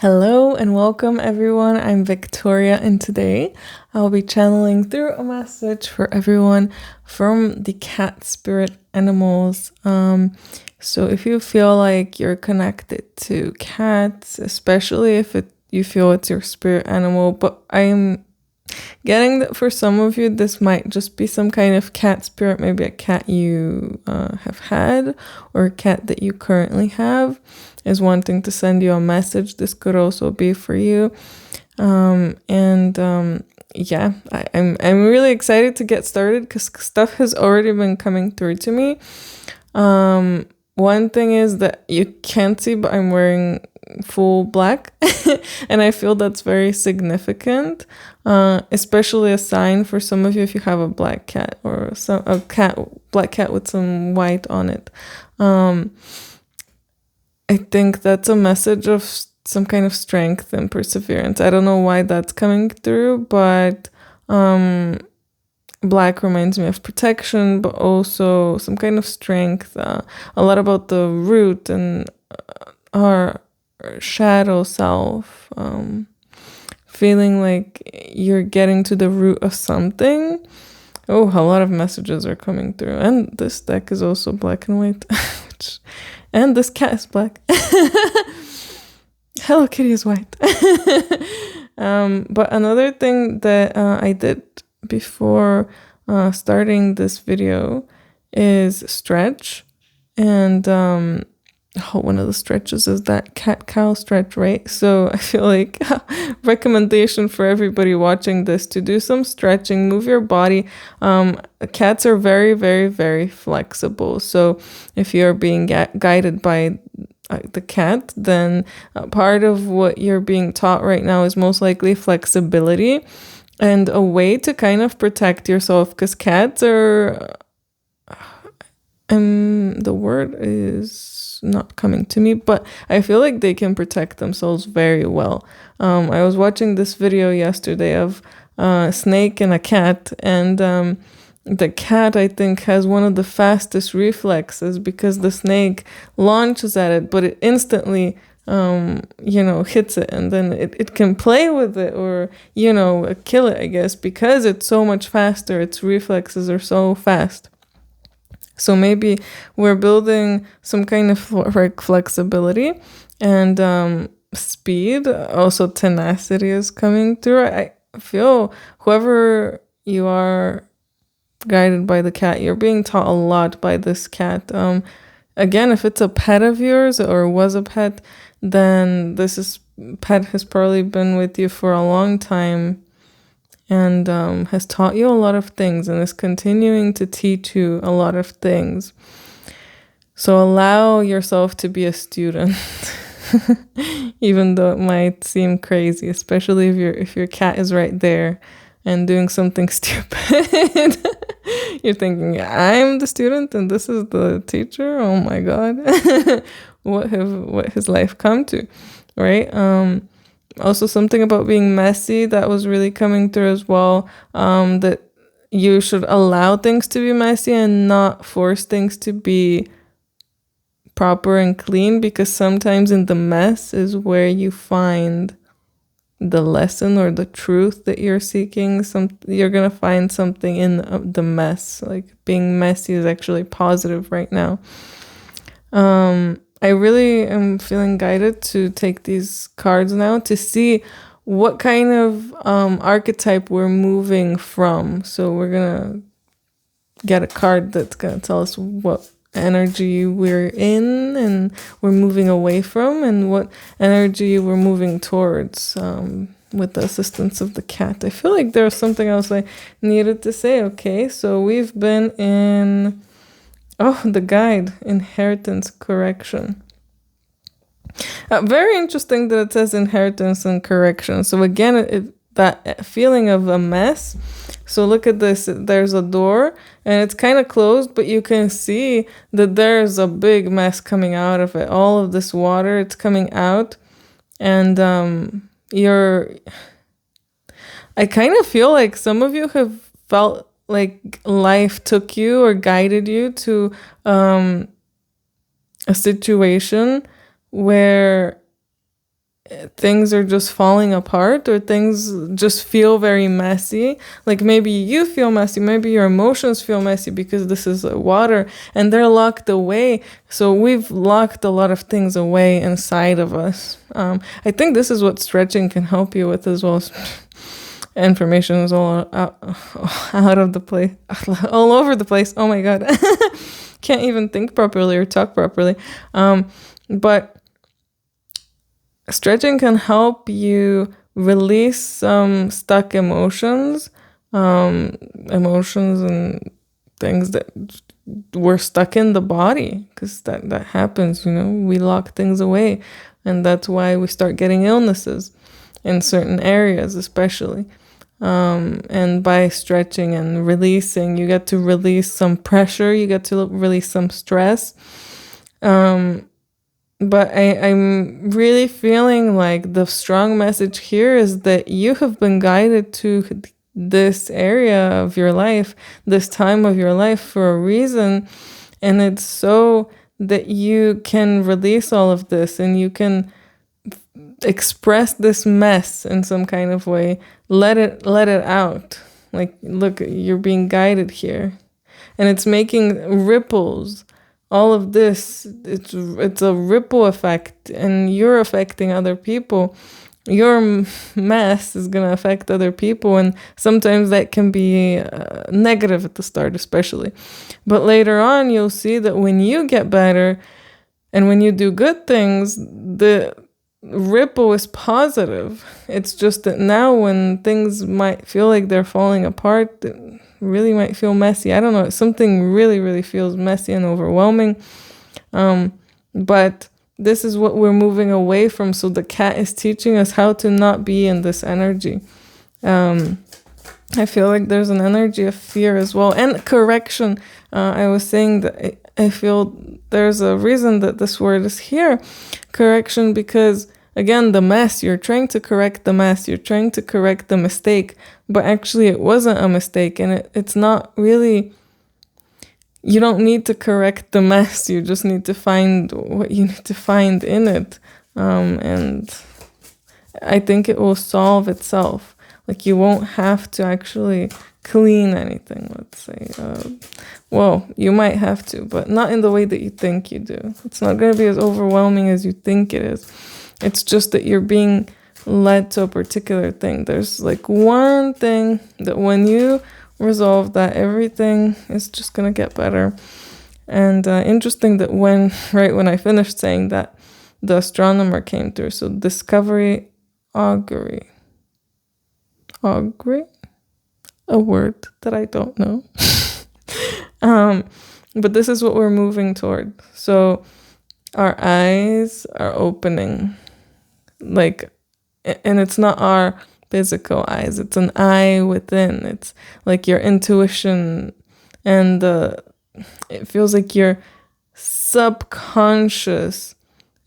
Hello and welcome everyone. I'm Victoria and today I'll be channeling through a message for everyone from the cat spirit animals. So if you feel like you're connected to cats, especially if you feel it's your spirit animal, but I'm getting that for some of you this might just be some kind of cat spirit, maybe a cat you have had or a cat that you currently have is wanting to send you a message. This could also be for you. Yeah, I'm really excited to get started because stuff has already been coming through to me. One thing is that you can't see, but I'm wearing full black and I feel that's very significant, especially a sign for some of you if you have a black cat or black cat with some white on it. I think that's a message of some kind of strength and perseverance. I don't know why that's coming through, but black reminds me of protection, but also some kind of strength. A lot about the root and our shadow self. Feeling like you're getting to the root of something. Oh, a lot of messages are coming through. And this deck is also black and white. And this cat is black. Hello Kitty is white. But another thing that I did before starting this video is stretch. And one of the stretches is that cat-cow stretch, right? So I feel like recommendation for everybody watching this to do some stretching, move your body. Cats are very, very, very flexible. So if you're being guided by the cat, then part of what you're being taught right now is most likely flexibility and a way to kind of protect yourself, because cats are the word is not coming to me, but I feel like they can protect themselves very well. I was watching this video yesterday of a snake and a cat, and the cat, I think, has one of the fastest reflexes because the snake launches at it, but it instantly hits it, and then it can play with it or kill it, I guess, because it's so much faster. Its reflexes are so fast. So maybe we're building some kind of flexibility and speed. Also, tenacity is coming through. I feel whoever you are guided by the cat, you're being taught a lot by this cat. Again, if it's a pet of yours or was a pet, then pet has probably been with you for a long time and has taught you a lot of things and is continuing to teach you a lot of things. So allow yourself to be a student, even though it might seem crazy, especially if your cat is right there and doing something stupid. You're thinking, I'm the student and this is the teacher? Oh my God. What has life come to, right? Also, something about being messy that was really coming through as well, that you should allow things to be messy and not force things to be proper and clean, because sometimes in the mess is where you find the lesson or the truth that you're seeking. You're gonna find something in the mess. Like, being messy is actually positive right now. I really am feeling guided to take these cards now to see what kind of archetype we're moving from. So we're gonna get a card that's gonna tell us what energy we're in and we're moving away from, and what energy we're moving towards, with the assistance of the cat. I feel like there was something else I needed to say. Okay, so we've been in the guide, inheritance correction. Very interesting that it says inheritance and correction. So again, that feeling of a mess. So look at this. There's a door and it's kind of closed, but you can see that there's a big mess coming out of it. All of this water, it's coming out. And I kind of feel like some of you have felt like life took you or guided you to a situation where things are just falling apart, or things just feel very messy. Like maybe you feel messy, maybe your emotions feel messy because this is water and they're locked away. So we've locked a lot of things away inside of us. I think this is what stretching can help you with as well. Information is all out of the place, all over the place. Oh my God. Can't even think properly or talk properly. But stretching can help you release some stuck emotions, emotions and things that were stuck in the body, because that happens, we lock things away, and that's why we start getting illnesses in certain areas, especially. And by stretching and releasing, you get to release some pressure, you get to release some stress. But I'm really feeling like the strong message here is that you have been guided to this area of your life, this time of your life for a reason. And it's so that you can release all of this and you can express this mess in some kind of way. Let it out. Like, look, you're being guided here. And it's making ripples. All of this, it's a ripple effect, and you're affecting other people. Your mess is going to affect other people, and sometimes that can be negative at the start, especially. But later on, you'll see that when you get better and when you do good things, the ripple is positive. It's just that now when things might feel like they're falling apart, it really might feel messy. I don't know. Something really, really feels messy and overwhelming. But this is what we're moving away from. So the cat is teaching us how to not be in this energy. I feel like there's an energy of fear as well. And correction. I was saying that I feel there's a reason that this word is here. Correction, because again, the mess, you're trying to correct the mess, you're trying to correct the mistake, but actually it wasn't a mistake, and it's not really, you don't need to correct the mess, you just need to find what you need to find in it. And I think it will solve itself. Like, you won't have to actually clean anything, let's say. Well, you might have to, but not in the way that you think you do. It's not going to be as overwhelming as you think it is. It's just that you're being led to a particular thing. There's like one thing that when you resolve that, everything is just going to get better. And interesting that right when I finished saying that, the astronomer came through. So discovery, augury. Augury? A word that I don't know. But this is what we're moving toward. So our eyes are opening. Like, and it's not our physical eyes, it's an eye within. It's like your intuition, and it feels like your subconscious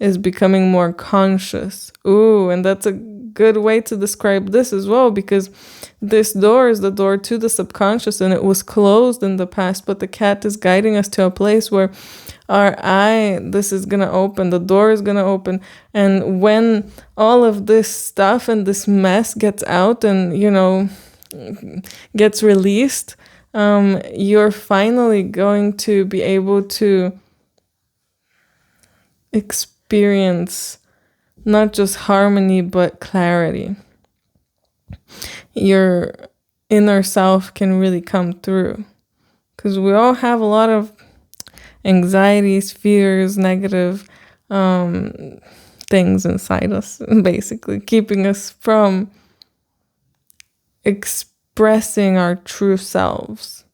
is becoming more conscious. Ooh, and that's a good way to describe this as well, because this door is the door to the subconscious, and it was closed in the past, but the cat is guiding us to a place where this is gonna open, the door is gonna open. And when all of this stuff and this mess gets out and, gets released, you're finally going to be able to experience not just harmony, but clarity. Your inner self can really come through, because we all have a lot of anxieties, fears, negative things inside us, basically keeping us from expressing our true selves.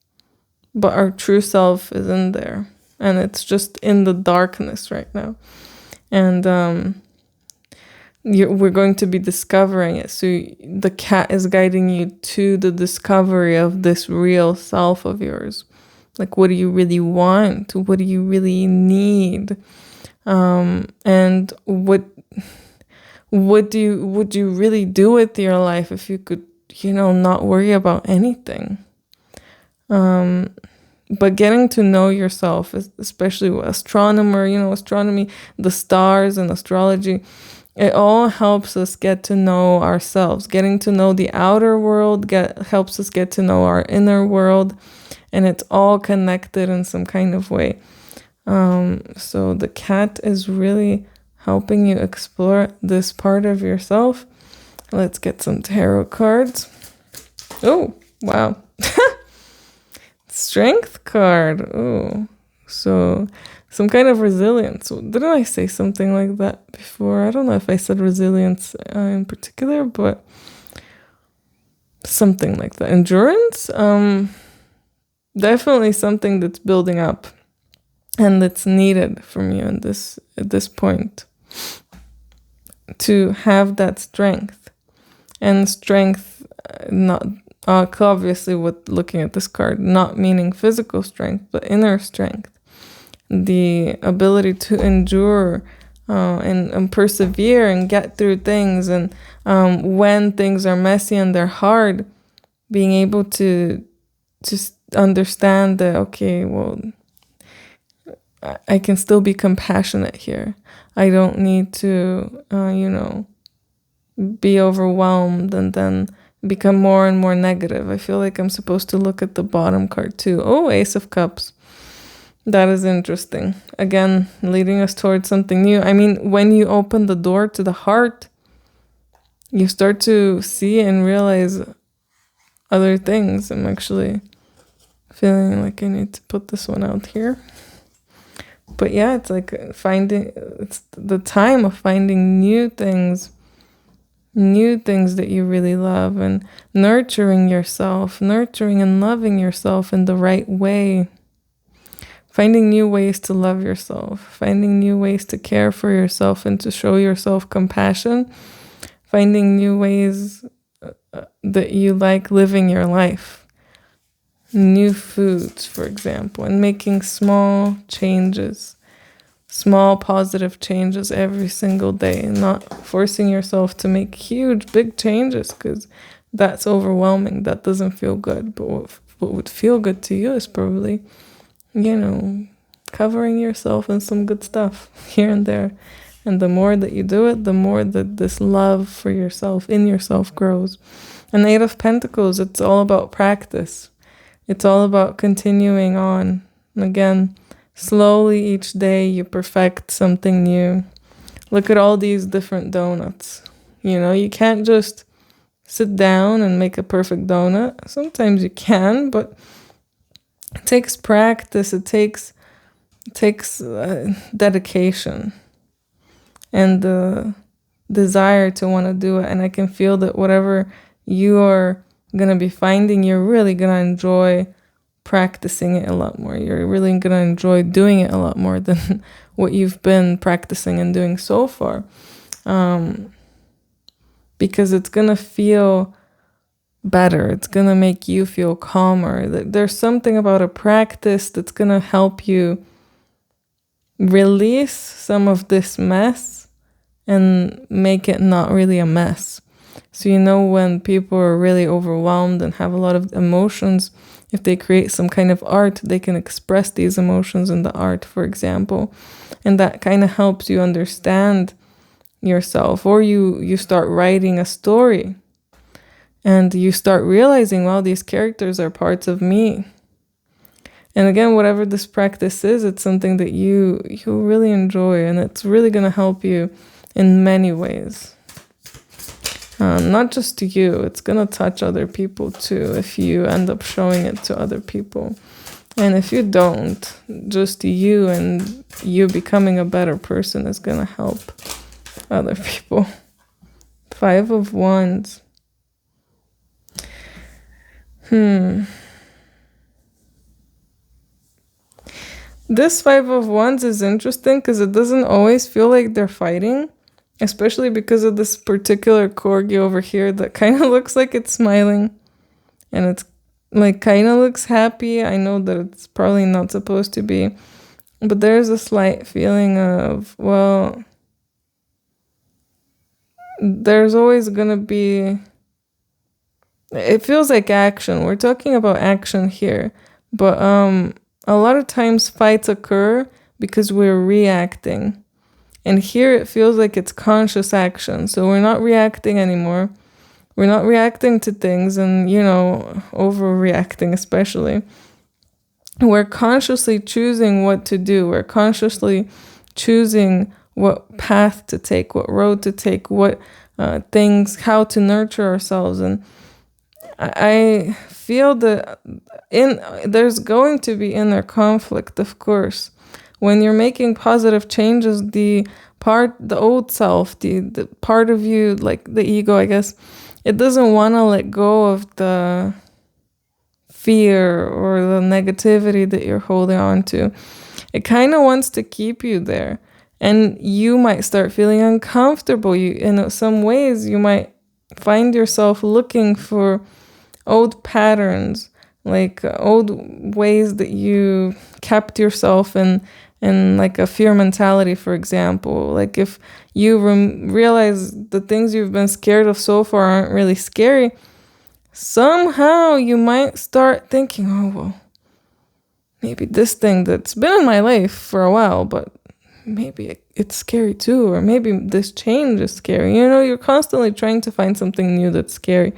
But our true self is in there, and it's just in the darkness right now. And we're going to be discovering it. So the cat is guiding you to the discovery of this real self of yours. Like, what do you really want? What do you really need? And what would you really do with your life if you could, not worry about anything? But getting to know yourself, especially with astronomy, the stars and astrology, It all helps us get to know ourselves. Getting to know the outer world helps us get to know our inner world, and it's all connected in some kind of way. So the cat is really helping you explore this part of yourself. Let's get some tarot cards. Oh, wow. Strength card. Oh, so some kind of resilience. Didn't I say something like that before? I don't know if I said resilience in particular, but something like that. Endurance. Definitely something that's building up and that's needed from you at this point to have that strength. And strength, not obviously, with looking at this card, not meaning physical strength, but inner strength. The ability to endure and persevere and get through things, and when things are messy and they're hard, being able to understand that, okay, well, I can still be compassionate here. I don't need to, be overwhelmed and then become more and more negative. I feel like I'm supposed to look at the bottom card too. Oh, Ace of Cups. That is interesting. Again, leading us towards something new. I mean, when you open the door to the heart, you start to see and realize other things. I'm actually feeling like I need to put this one out here. But yeah, it's like it's the time of finding new things that you really love, and nurturing yourself, nurturing and loving yourself in the right way. Finding new ways to love yourself, finding new ways to care for yourself and to show yourself compassion, finding new ways that you like living your life. New foods, for example, and making small changes, small positive changes every single day, and not forcing yourself to make huge, big changes, because that's overwhelming. That doesn't feel good. But what would feel good to you is probably, covering yourself in some good stuff here and there. And the more that you do it, the more that this love for yourself, in yourself, grows. And Eight of Pentacles, it's all about practice. It's all about continuing on. Again, slowly each day you perfect something new. Look at all these different donuts. You can't just sit down and make a perfect donut. Sometimes you can, but it takes practice. It takes dedication and the desire to want to do it. And I can feel that whatever you are going to be finding, you're really going to enjoy practicing it a lot more. You're really going to enjoy doing it a lot more than what you've been practicing and doing so far. Because it's going to feel better. It's going to make you feel calmer. There's something about a practice that's going to help you release some of this mess and make it not really a mess. So when people are really overwhelmed and have a lot of emotions, if they create some kind of art, they can express these emotions in the art, for example. And that kind of helps you understand yourself. Or you start writing a story and you start realizing, wow, these characters are parts of me. And again, whatever this practice is, it's something that you really enjoy, and it's really going to help you in many ways. Not just to you, it's going to touch other people too if you end up showing it to other people. And if you don't, just you and you becoming a better person is going to help other people. 5 of Wands. This 5 of Wands is interesting because it doesn't always feel like they're fighting. Especially because of this particular corgi over here that kind of looks like it's smiling. And it's like kind of looks happy. I know that it's probably not supposed to be. But there's a slight feeling of, well, there's always going to be... It feels like action. We're talking about action here. But a lot of times fights occur because we're reacting. And here it feels like it's conscious action. So we're not reacting anymore. We're not reacting to things and, overreacting especially. We're consciously choosing what to do. We're consciously choosing what path to take, what road to take, what things, how to nurture ourselves. And I feel that there's going to be inner conflict, of course. When you're making positive changes, the old self, the part of you, like the ego, I guess, it doesn't want to let go of the fear or the negativity that you're holding on to. It kind of wants to keep you there. And you might start feeling uncomfortable. In some ways, you might find yourself looking for old patterns, like old ways that you kept yourself in like a fear mentality, for example. Like if you realize the things you've been scared of so far aren't really scary, somehow you might start thinking, oh, well, maybe this thing that's been in my life for a while, but maybe it's scary too, or maybe this change is scary. You're constantly trying to find something new that's scary.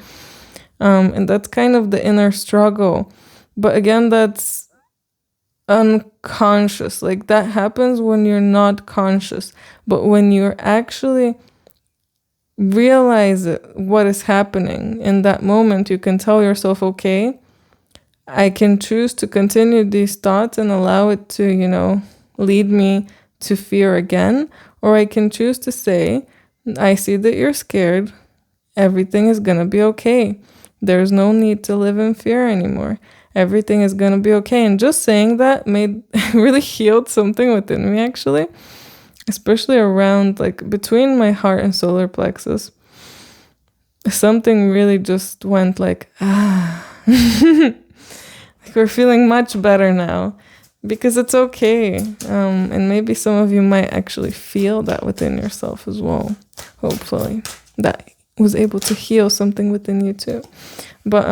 And that's kind of the inner struggle. But again, that's unconscious. Like that happens when you're not conscious. But when you're actually realize what is happening in that moment, you can tell yourself, okay, I can choose to continue these thoughts and allow it to, lead me to fear again. Or I can choose to say, I see that you're scared. Everything is going to be okay. There's no need to live in fear anymore. Everything is going to be okay. And just saying that really healed something within me, actually, especially around, like, between my heart and solar plexus. Something really just went like, like we're feeling much better now because it's okay. And maybe some of you might actually feel that within yourself as well. Hopefully that was able to heal something within you too. But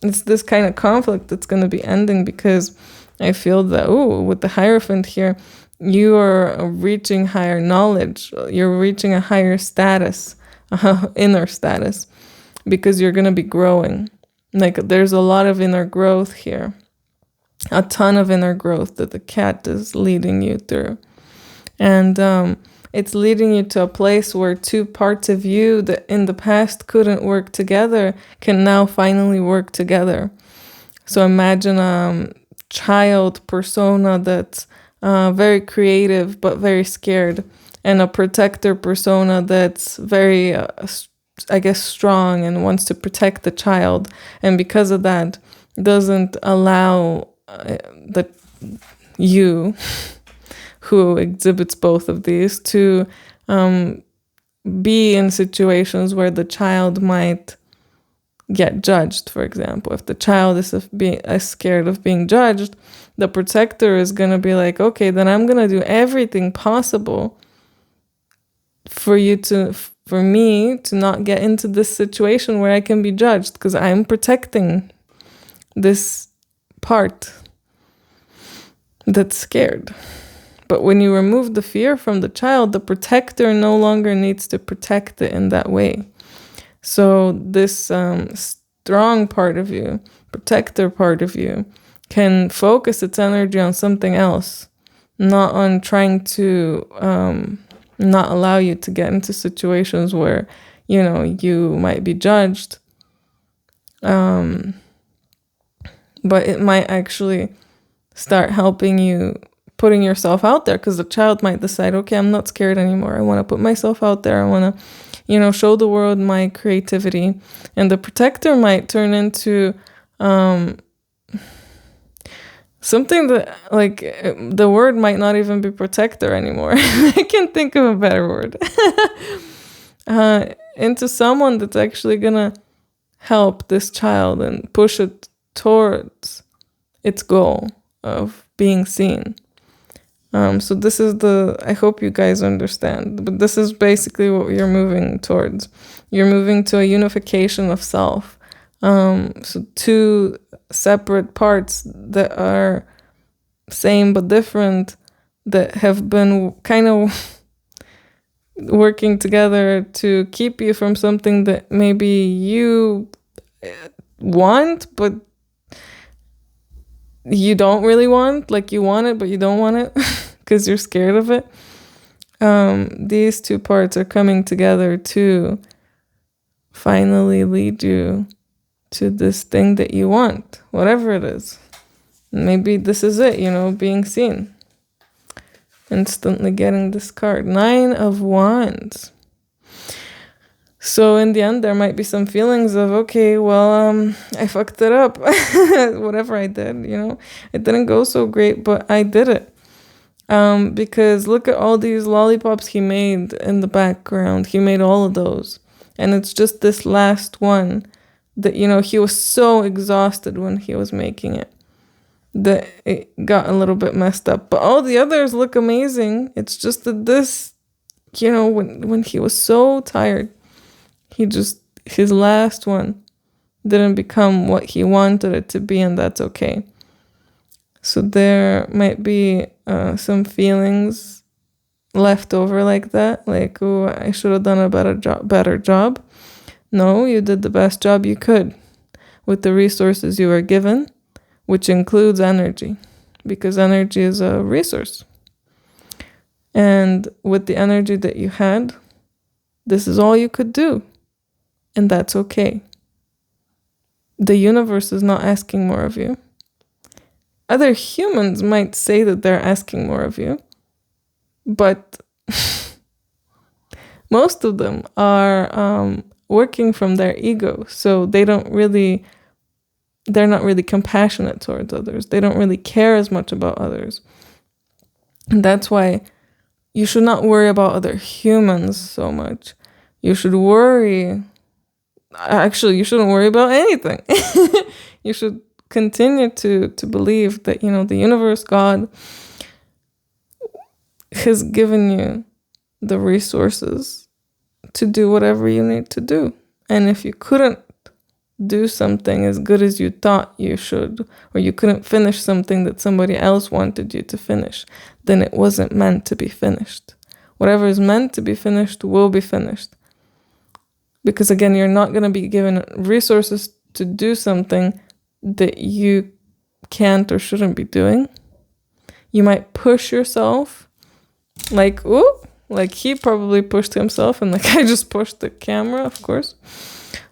it's this kind of conflict that's going to be ending, because I feel that, with the Hierophant here, you are reaching higher knowledge. You're reaching a higher status, inner status, because you're going to be growing. Like there's a lot of inner growth here, a ton of inner growth that the cat is leading you through. And it's leading you to a place where two parts of you that in the past couldn't work together can now finally work together. So imagine a child persona that's very creative but very scared, and a protector persona that's very, strong and wants to protect the child. And because of that, doesn't allow you who exhibits both of these to be in situations where the child might get judged. For example, if the child is scared of being judged, the protector is going to be like, okay, then I'm going to do everything possible for me to not get into this situation where I can be judged, because I'm protecting this part that's scared. But when you remove the fear from the child, the protector no longer needs to protect it in that way. So this strong part of you, protector part of you, can focus its energy on something else, not on trying to not allow you to get into situations where, you might be judged. But it might actually start helping you putting yourself out there, because the child might decide, okay, I'm not scared anymore. I want to put myself out there. I want to, show the world my creativity. And the protector might turn into something that, like, the word might not even be protector anymore. I can't think of a better word. Into someone that's actually going to help this child and push it towards its goal of being seen. So this is I hope you guys understand, but this is basically what you're moving towards. You're moving to a unification of self. So two separate parts that are same but different, that have been kind of working together to keep you from something that maybe you want, but you don't really want. Like, you want it, but you don't want it because you're scared of it. These two parts are coming together to finally lead you to this thing that you want, whatever it is. Maybe this is it, being seen. Instantly getting this card. 9 of Wands. So in the end, there might be some feelings of, okay, well, I fucked it up. Whatever I did, it didn't go so great, but I did it. Because look at all these lollipops he made in the background. He made all of those. And it's just this last one that, he was so exhausted when he was making it that it got a little bit messed up. But all the others look amazing. It's just that this, when he was so tired, his last one didn't become what he wanted it to be, and that's okay. So there might be some feelings left over like that, like, oh, I should have done a better job. No, you did the best job you could with the resources you were given, which includes energy, because energy is a resource. And with the energy that you had, this is all you could do. And that's okay. The universe is not asking more of you. Other humans might say that they're asking more of you, but most of them are working from their ego. So they're not really compassionate towards others. They don't really care as much about others. And that's why you should not worry about other humans so much. You should worry. Actually, you shouldn't worry about anything. You should continue to believe that, the universe, God, has given you the resources to do whatever you need to do. And if you couldn't do something as good as you thought you should, or you couldn't finish something that somebody else wanted you to finish, then it wasn't meant to be finished. Whatever is meant to be finished will be finished. Because again, you're not going to be given resources to do something that you can't or shouldn't be doing. You might push yourself, like he probably pushed himself, and like I just pushed the camera, of course.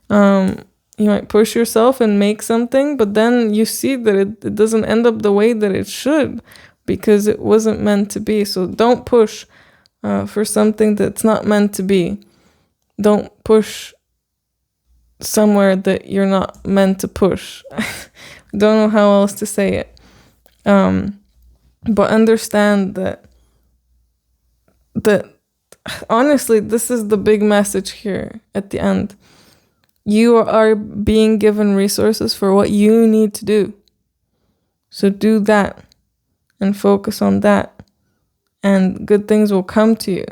You might push yourself and make something, but then you see that it doesn't end up the way that it should, because it wasn't meant to be. So don't push for something that's not meant to be. Don't push somewhere that you're not meant to push. Don't know how else to say it. But understand that honestly, this is the big message here at the end. You are being given resources for what you need to do. So do that and focus on that, and good things will come to you.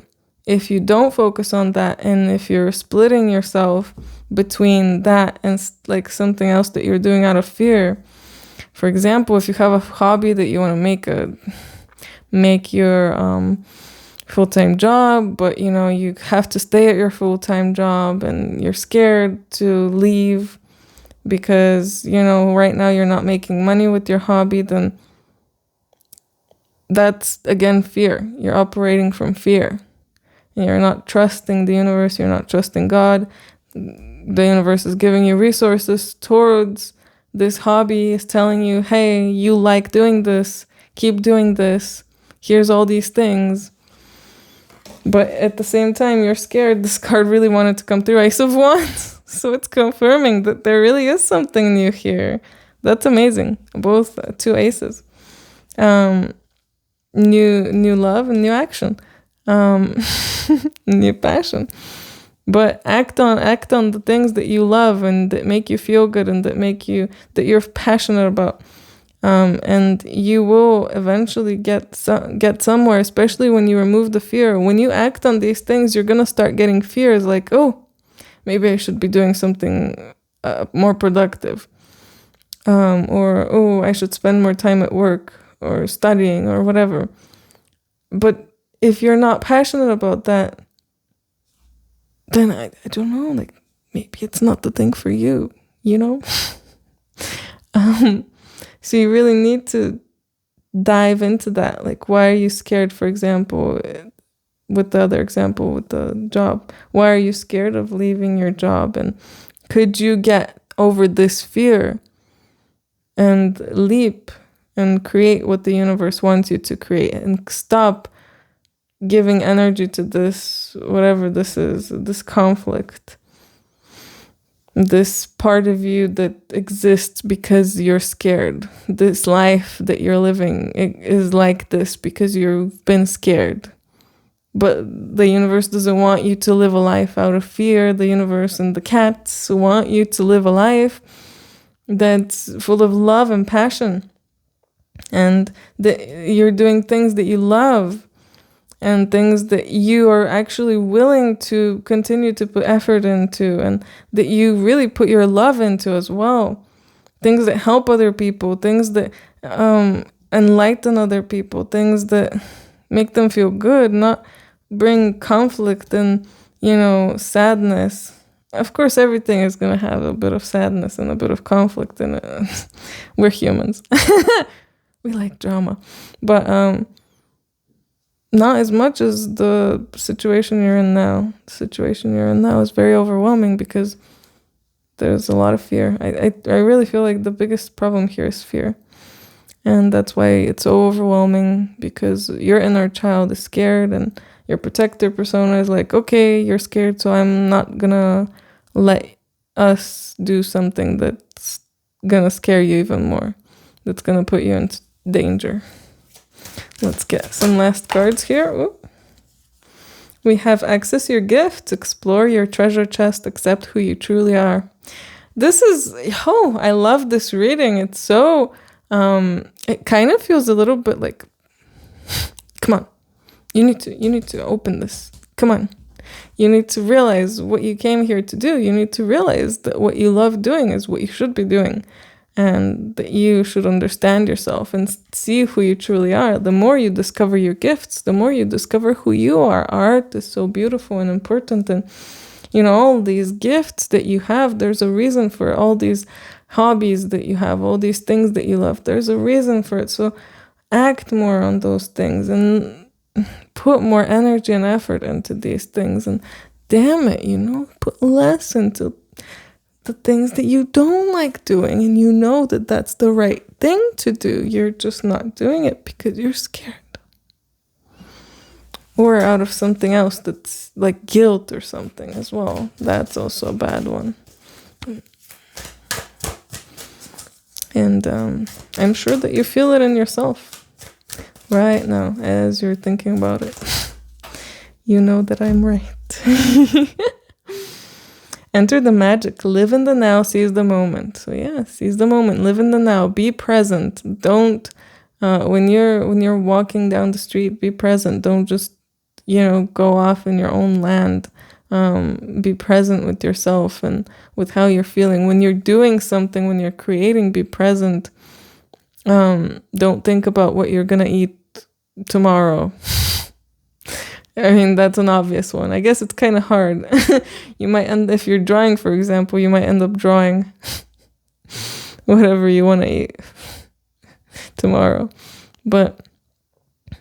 If you don't focus on that, and if you're splitting yourself between that and like something else that you're doing out of fear, for example, if you have a hobby that you want to make your full-time job, but you have to stay at your full-time job and you're scared to leave because right now you're not making money with your hobby, then that's again fear. You're operating from fear. You're not trusting the universe. You're not trusting God. The universe is giving you resources towards this hobby. Is telling you, hey, you like doing this. Keep doing this. Here's all these things. But at the same time, you're scared. This card really wanted to come through. Ace of Wands. So it's confirming that there really is something new here. That's amazing. Both two aces. New love and new action. New passion. But act on the things that you love and that make you feel good and that you're passionate about. And you will eventually get somewhere, especially when you remove the fear. When you act on these things, you're gonna start getting fears like, oh, maybe I should be doing something more productive, or oh, I should spend more time at work or studying or whatever. But if you're not passionate about that, then I don't know, like maybe it's not the thing for you, you know? So you really need to dive into that. Like, why are you scared, for example, with the other example with the job? Why are you scared of leaving your job? And could you get over this fear and leap and create what the universe wants you to create, and stop giving energy to this, whatever this is, this conflict, this part of you that exists because you're scared. This life that you're living is like this because you've been scared. But the universe doesn't want you to live a life out of fear. The universe and the cats want you to live a life that's full of love and passion. And that you're doing things that you love, and things that you are actually willing to continue to put effort into, and that you really put your love into as well. Things that help other people, things that enlighten other people, things that make them feel good, not bring conflict and, sadness. Of course, everything is going to have a bit of sadness and a bit of conflict in it. We're humans. We like drama. But not as much as the situation you're in now. The situation you're in now is very overwhelming because there's a lot of fear. I really feel like the biggest problem here is fear. And that's why it's so overwhelming, because your inner child is scared and your protector persona is like, okay, you're scared, so I'm not gonna let us do something that's gonna scare you even more, that's gonna put you in danger. Let's get some last cards here. Ooh. We have access your gifts, explore your treasure chest, accept who you truly are. This is, I love this reading. It's so, it kind of feels a little bit like, come on, you need to open this. Come on. You need to realize what you came here to do. You need to realize that what you love doing is what you should be doing. And that you should understand yourself and see who you truly are. The more you discover your gifts, the more you discover who you are. Art is so beautiful and important. And, all these gifts that you have, there's a reason for all these hobbies that you have, all these things that you love. There's a reason for it. So act more on those things and put more energy and effort into these things. And damn it, put less into the things that you don't like doing, and you know that that's the right thing to do. You're just not doing it because you're scared, or out of something else that's like guilt or something as well. That's also a bad one. And I'm sure that you feel it in yourself right now as you're thinking about it. You know that I'm right. Enter the magic. Live in the now. Seize the moment. So yeah, seize the moment. Live in the now. Be present. Don't when you're walking down the street, be present. Don't just go off in your own land. Be present with yourself and with how you're feeling. When you're doing something, when you're creating, be present. Don't think about what you're gonna eat tomorrow. I mean, that's an obvious one. I guess it's kind of hard. You might if you're drawing, for example, you might end up drawing whatever you want to eat tomorrow. But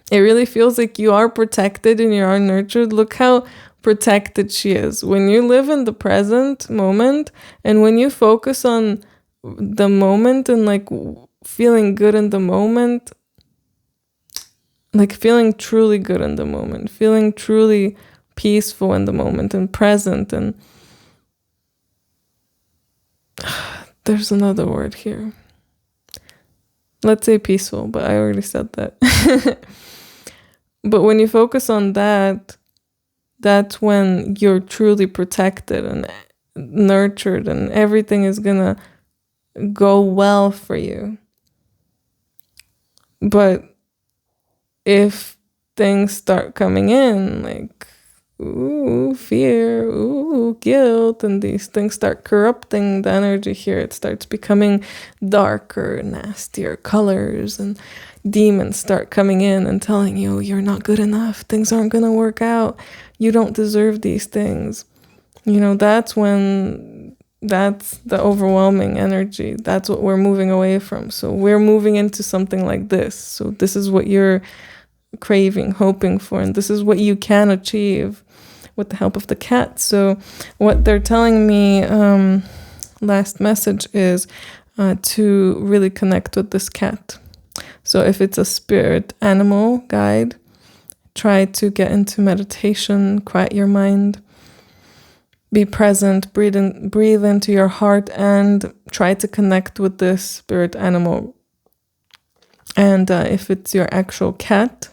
it really feels like you are protected and you are nurtured. Look how protected she is. When you live in the present moment and when you focus on the moment and like feeling good in the moment, like feeling truly good in the moment, feeling truly peaceful in the moment and present. And there's another word here. Let's say peaceful, but I already said that. But when you focus on that, that's when you're truly protected and nurtured and everything is gonna go well for you. But if things start coming in, like, fear, guilt, and these things start corrupting the energy here, it starts becoming darker, nastier colors, and demons start coming in and telling you, you're not good enough, things aren't going to work out, you don't deserve these things. That's the overwhelming energy. That's what we're moving away from. So we're moving into something like this. So this is what you're craving, hoping for, and this is what you can achieve with the help of the cat. So what they're telling me, last message, is to really connect with this cat. So if it's a spirit animal guide, try to get into meditation, quiet your mind, be present, breathe into your heart, and try to connect with this spirit animal. And if it's your actual cat,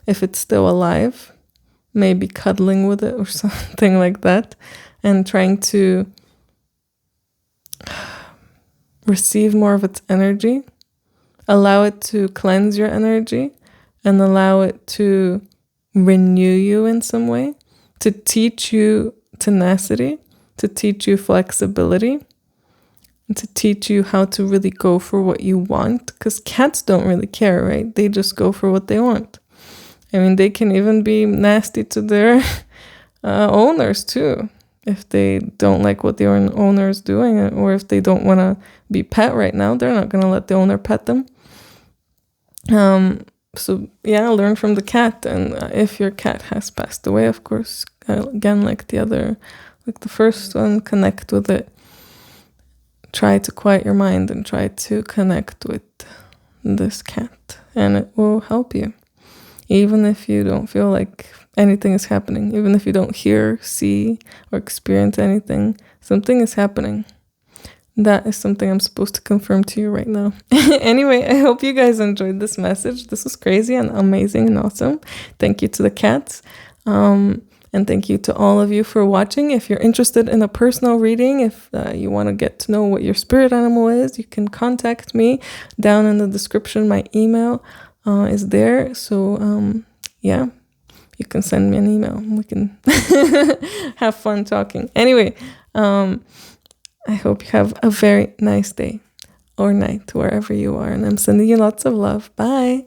if it's still alive, maybe cuddling with it or something like that, and trying to receive more of its energy, allow it to cleanse your energy, and allow it to renew you in some way, to teach you tenacity, to teach you flexibility, and to teach you how to really go for what you want. Because cats don't really care, right? They just go for what they want. I mean, they can even be nasty to their owners too, if they don't like what the owner is doing, or if they don't want to be pet right now. They're not going to let the owner pet them. So yeah, learn from the cat. And if your cat has passed away, of course, again, like the first one, connect with it. Try to quiet your mind and try to connect with this cat, and it will help you. Even if you don't feel like anything is happening, even if you don't hear, see, or experience anything, something is happening. That is something I'm supposed to confirm to you right now. Anyway, I hope you guys enjoyed this message. This was crazy and amazing and awesome. Thank you to the cats. And thank you to all of you for watching. If you're interested in a personal reading, if you want to get to know what your spirit animal is, you can contact me down in the description. My email is there. So yeah, you can send me an email. We can have fun talking. Anyway, I hope you have a very nice day or night wherever you are. And I'm sending you lots of love. Bye.